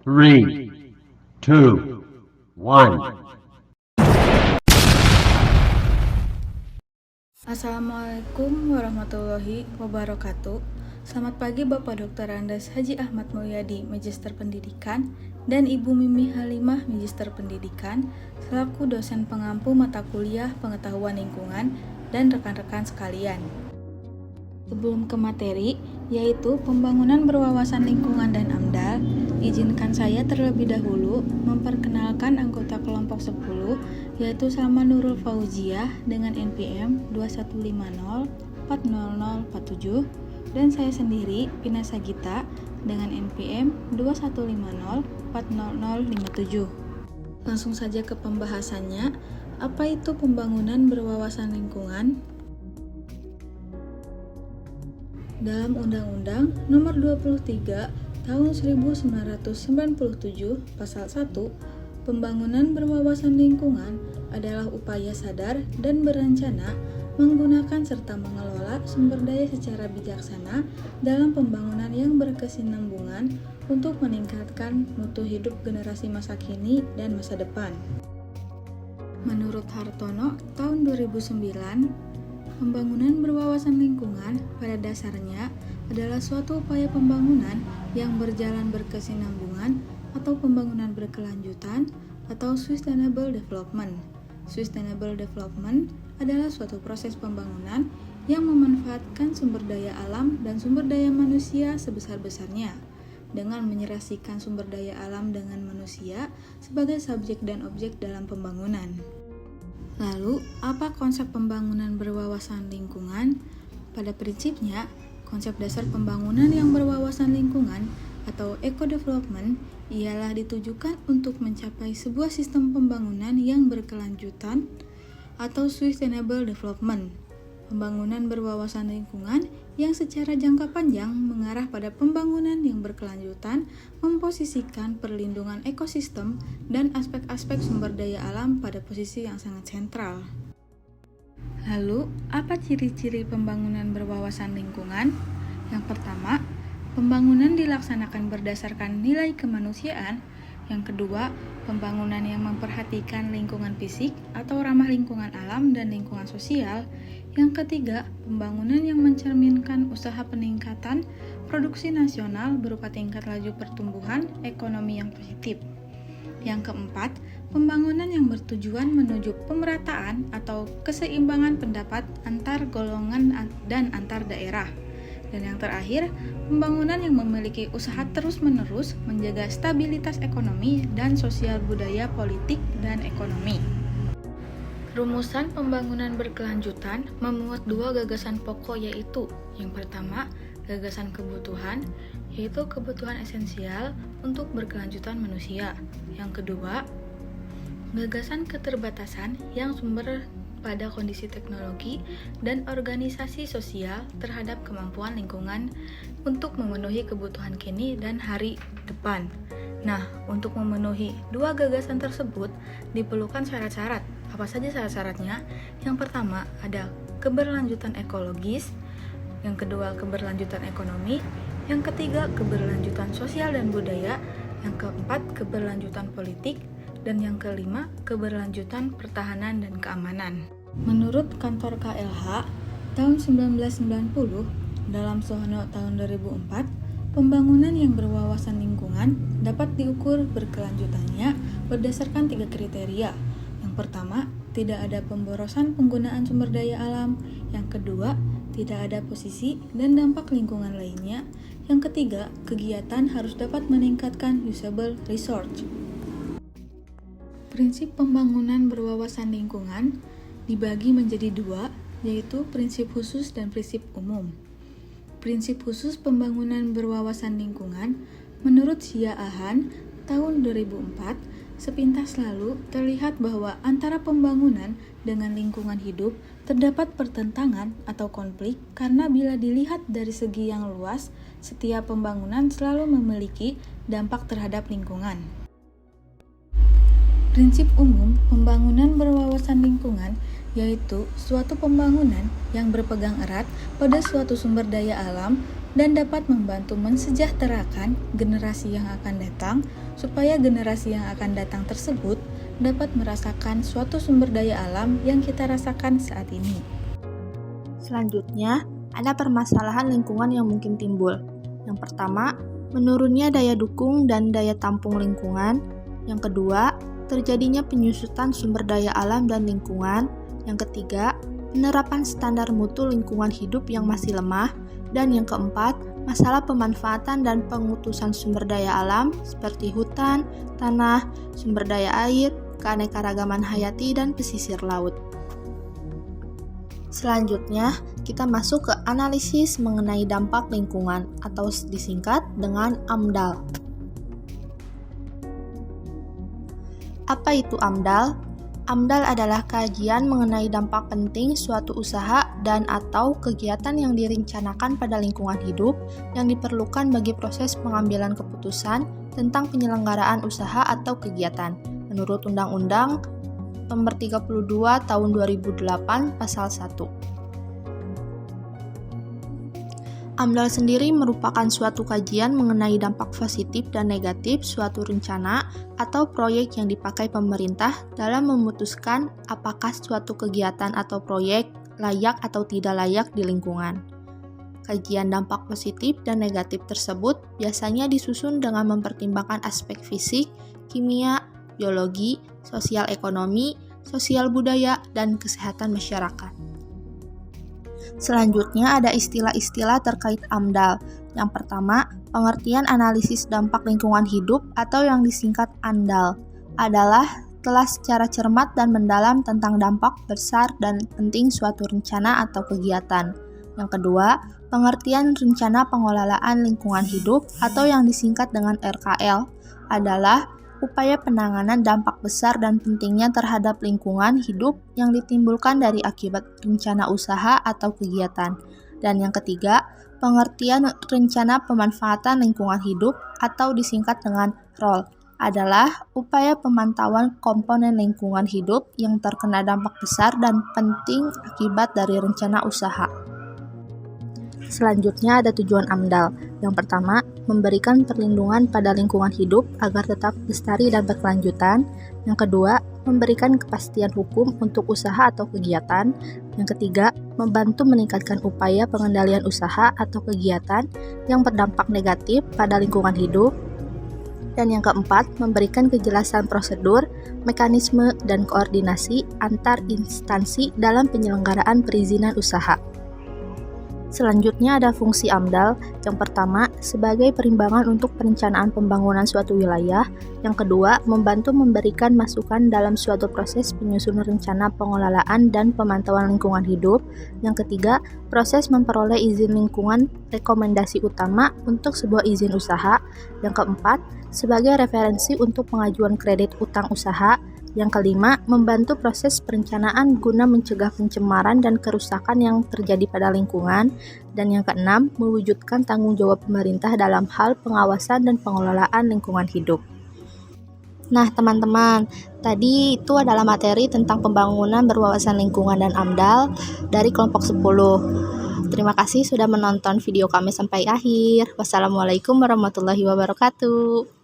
Three, two, one. Assalamualaikum warahmatullahi wabarakatuh. Selamat pagi Bapak Dr. Andes Haji Ahmad Mulyadi, Magister Pendidikan, dan Ibu Mimi Halimah, Magister Pendidikan, selaku dosen pengampu mata kuliah Pengetahuan Lingkungan dan rekan-rekan sekalian. Sebelum ke materi, yaitu pembangunan berwawasan lingkungan dan AMDAL, izinkan saya terlebih dahulu memperkenalkan anggota kelompok 10, yaitu Salma Nurul Fauziah dengan NPM 21504047, dan saya sendiri, Pina Sagita, dengan NPM 21504057. Langsung saja ke pembahasannya. Apa itu pembangunan berwawasan lingkungan? Dalam Undang-Undang Nomor 23 Tahun 1997 Pasal 1, pembangunan berwawasan lingkungan adalah upaya sadar dan berencana menggunakan serta mengelola sumber daya secara bijaksana dalam pembangunan yang berkesinambungan untuk meningkatkan mutu hidup generasi masa kini dan masa depan. Menurut Hartono, tahun 2009, pembangunan berwawasan lingkungan pada dasarnya adalah suatu upaya pembangunan yang berjalan berkesinambungan atau pembangunan berkelanjutan atau sustainable development. Sustainable development adalah suatu proses pembangunan yang memanfaatkan sumber daya alam dan sumber daya manusia sebesar-besarnya dengan menyerasikan sumber daya alam dengan manusia sebagai subjek dan objek dalam pembangunan. Lalu, apa konsep pembangunan berwawasan lingkungan? Pada prinsipnya, konsep dasar pembangunan yang berwawasan lingkungan atau eco-development ialah ditujukan untuk mencapai sebuah sistem pembangunan yang berkelanjutan atau sustainable development. Pembangunan berwawasan lingkungan yang secara jangka panjang mengarah pada pembangunan yang berkelanjutan, memposisikan perlindungan ekosistem dan aspek-aspek sumber daya alam pada posisi yang sangat sentral. Lalu, apa ciri-ciri pembangunan berwawasan lingkungan? Yang pertama, pembangunan dilaksanakan berdasarkan nilai kemanusiaan. Yang kedua, pembangunan yang memperhatikan lingkungan fisik atau ramah lingkungan alam dan lingkungan sosial. Yang ketiga, pembangunan yang mencerminkan usaha peningkatan produksi nasional berupa tingkat laju pertumbuhan ekonomi yang positif. Yang keempat, pembangunan yang bertujuan menuju pemerataan atau keseimbangan pendapat antar golongan dan antar daerah. Dan yang terakhir, pembangunan yang memiliki usaha terus-menerus menjaga stabilitas ekonomi dan sosial budaya politik dan ekonomi. Rumusan pembangunan berkelanjutan memuat dua gagasan pokok, yaitu yang pertama, gagasan kebutuhan, yaitu kebutuhan esensial untuk berkelanjutan manusia. Yang kedua, gagasan keterbatasan yang sumber pada kondisi teknologi dan organisasi sosial terhadap kemampuan lingkungan untuk memenuhi kebutuhan kini dan hari depan. Nah, untuk memenuhi dua gagasan tersebut diperlukan syarat-syarat. Apa saja syarat-syaratnya? Yang pertama ada keberlanjutan ekologis, yang kedua keberlanjutan ekonomi, yang ketiga keberlanjutan sosial dan budaya, yang keempat keberlanjutan politik, dan yang kelima keberlanjutan pertahanan dan keamanan. Menurut kantor KLH tahun 1990 dalam Sohono tahun 2004, pembangunan yang berwawasan lingkungan dapat diukur berkelanjutannya berdasarkan 3 kriteria. Yang pertama, tidak ada pemborosan penggunaan sumber daya alam. Yang kedua, tidak ada posisi dan dampak lingkungan lainnya. Yang ketiga, kegiatan harus dapat meningkatkan usable resource. Prinsip pembangunan berwawasan lingkungan dibagi menjadi dua, yaitu prinsip khusus dan prinsip umum. Prinsip khusus pembangunan berwawasan lingkungan menurut Zia Ahan tahun 2004, sepintas lalu terlihat bahwa antara pembangunan dengan lingkungan hidup terdapat pertentangan atau konflik karena bila dilihat dari segi yang luas, setiap pembangunan selalu memiliki dampak terhadap lingkungan. Prinsip umum pembangunan berwawasan lingkungan yaitu suatu pembangunan yang berpegang erat pada suatu sumber daya alam dan dapat membantu mensejahterakan generasi yang akan datang supaya generasi yang akan datang tersebut dapat merasakan suatu sumber daya alam yang kita rasakan saat ini. Selanjutnya, ada permasalahan lingkungan yang mungkin timbul. Yang pertama, menurunnya daya dukung dan daya tampung lingkungan. Yang kedua, terjadinya penyusutan sumber daya alam dan lingkungan. Yang ketiga, penerapan standar mutu lingkungan hidup yang masih lemah. Dan yang keempat, masalah pemanfaatan dan pengutusan sumber daya alam seperti hutan, tanah, sumber daya air, keanekaragaman hayati, dan pesisir laut. Selanjutnya, kita masuk ke analisis mengenai dampak lingkungan atau disingkat dengan AMDAL. Apa itu AMDAL? AMDAL adalah kajian mengenai dampak penting suatu usaha dan atau kegiatan yang direncanakan pada lingkungan hidup yang diperlukan bagi proses pengambilan keputusan tentang penyelenggaraan usaha atau kegiatan menurut Undang-Undang Nomor 32 Tahun 2008 Pasal 1. AMDAL sendiri merupakan suatu kajian mengenai dampak positif dan negatif suatu rencana atau proyek yang dipakai pemerintah dalam memutuskan apakah suatu kegiatan atau proyek layak atau tidak layak di lingkungan. Kajian dampak positif dan negatif tersebut biasanya disusun dengan mempertimbangkan aspek fisik, kimia, biologi, sosial ekonomi, sosial budaya, dan kesehatan masyarakat. Selanjutnya ada istilah-istilah terkait AMDAL. Yang pertama, pengertian analisis dampak lingkungan hidup atau yang disingkat ANDAL adalah telah secara cermat dan mendalam tentang dampak besar dan penting suatu rencana atau kegiatan. Yang kedua, pengertian rencana pengelolaan lingkungan hidup atau yang disingkat dengan RKL adalah upaya penanganan dampak besar dan pentingnya terhadap lingkungan hidup yang ditimbulkan dari akibat rencana usaha atau kegiatan. Dan yang ketiga, pengertian rencana pemanfaatan lingkungan hidup atau disingkat dengan ROL adalah upaya pemantauan komponen lingkungan hidup yang terkena dampak besar dan penting akibat dari rencana usaha. Selanjutnya ada tujuan AMDAL. Yang pertama, memberikan perlindungan pada lingkungan hidup agar tetap lestari dan berkelanjutan. Yang kedua, memberikan kepastian hukum untuk usaha atau kegiatan. Yang ketiga, membantu meningkatkan upaya pengendalian usaha atau kegiatan yang berdampak negatif pada lingkungan hidup. Dan yang keempat, memberikan kejelasan prosedur, mekanisme, dan koordinasi antar instansi dalam penyelenggaraan perizinan usaha. Selanjutnya ada fungsi AMDAL. Yang pertama, sebagai perimbangan untuk perencanaan pembangunan suatu wilayah. Yang kedua, membantu memberikan masukan dalam suatu proses penyusunan rencana pengelolaan dan pemantauan lingkungan hidup. Yang ketiga, proses memperoleh izin lingkungan rekomendasi utama untuk sebuah izin usaha. Yang keempat, sebagai referensi untuk pengajuan kredit utang usaha. Yang kelima, membantu proses perencanaan guna mencegah pencemaran dan kerusakan yang terjadi pada lingkungan. Dan yang keenam, mewujudkan tanggung jawab pemerintah dalam hal pengawasan dan pengelolaan lingkungan hidup. Nah, teman-teman, tadi itu adalah materi tentang pembangunan berwawasan lingkungan dan AMDAL dari kelompok 10. Terima kasih sudah menonton video kami sampai akhir. Wassalamualaikum warahmatullahi wabarakatuh.